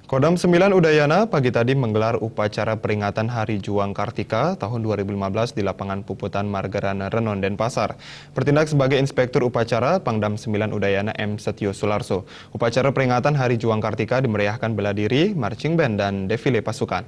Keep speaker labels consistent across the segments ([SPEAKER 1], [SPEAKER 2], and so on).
[SPEAKER 1] Kodam 9 Udayana pagi tadi menggelar upacara peringatan Hari Juang Kartika tahun 2015 di lapangan Puputan Margarana Renon, Denpasar. Bertindak sebagai inspektur upacara, Pangdam 9 Udayana M. Setio Sularso. Upacara peringatan Hari Juang Kartika dimeriahkan bela diri, marching band, dan defile pasukan.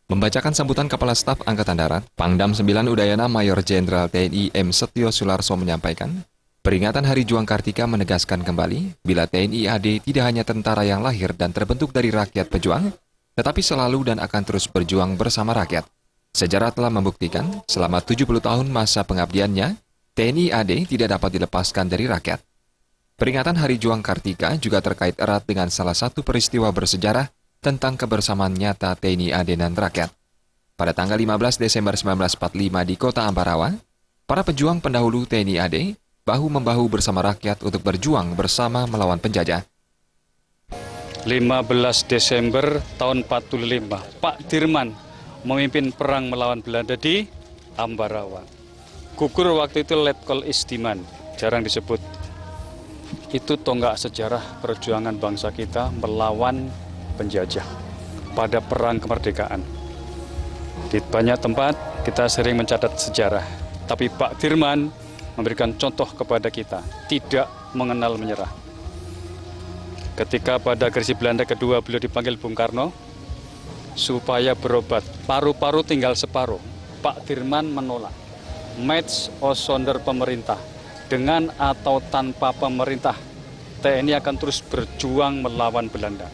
[SPEAKER 2] Membacakan sambutan Kepala Staf Angkatan Darat, Pangdam 9 Udayana Mayor Jenderal TNI M. Setio Sularso menyampaikan, peringatan Hari Juang Kartika menegaskan kembali bila TNI AD tidak hanya tentara yang lahir dan terbentuk dari rakyat pejuang, tetapi selalu dan akan terus berjuang bersama rakyat. Sejarah telah membuktikan, selama 70 tahun masa pengabdiannya, TNI AD tidak dapat dilepaskan dari rakyat. Peringatan Hari Juang Kartika juga terkait erat dengan salah satu peristiwa bersejarah tentang kebersamaan nyata TNI AD dan rakyat. Pada tanggal 15 Desember 1945 di kota Ambarawa, para pejuang pendahulu TNI AD bahu-membahu bersama rakyat untuk berjuang bersama melawan penjajah.
[SPEAKER 3] 15 Desember tahun 45, Pak Dirman memimpin perang melawan Belanda di Ambarawa. Gugur waktu itu Letkol Istiman, jarang disebut. Itu tonggak sejarah perjuangan bangsa kita melawan penjajah pada perang kemerdekaan. Di banyak tempat kita sering mencatat sejarah, tapi Pak Dirman memberikan contoh kepada kita, tidak mengenal menyerah. Ketika pada agresi Belanda kedua beliau dipanggil Bung Karno, supaya berobat, paru-paru tinggal separuh, Pak Dirman menolak. Match osonder pemerintah, dengan atau tanpa pemerintah, TNI akan terus berjuang melawan Belanda.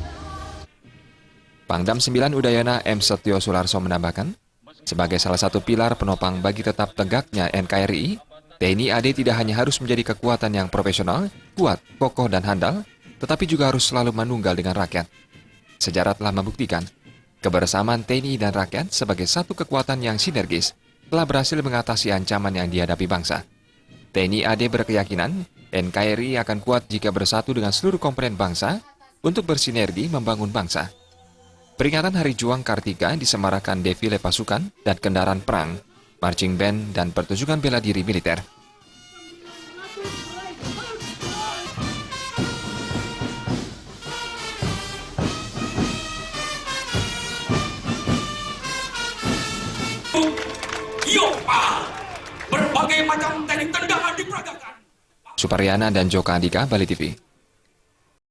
[SPEAKER 2] Pangdam 9 Udayana M. Setio Sularso menambahkan, sebagai salah satu pilar penopang bagi tetap tegaknya NKRI, TNI AD tidak hanya harus menjadi kekuatan yang profesional, kuat, kokoh, dan handal, tetapi juga harus selalu manunggal dengan rakyat. Sejarah telah membuktikan, kebersamaan TNI dan rakyat sebagai satu kekuatan yang sinergis telah berhasil mengatasi ancaman yang dihadapi bangsa. TNI AD berkeyakinan, NKRI akan kuat jika bersatu dengan seluruh komponen bangsa untuk bersinergi membangun bangsa. Peringatan Hari Juang Kartika disemarakan defile pasukan dan kendaraan perang, marching band, dan pertunjukan bela diri militer.
[SPEAKER 4] Berbagai macam teknik tendangan diperagakan.
[SPEAKER 2] Suparyana dan Joko Andika, Bali TV.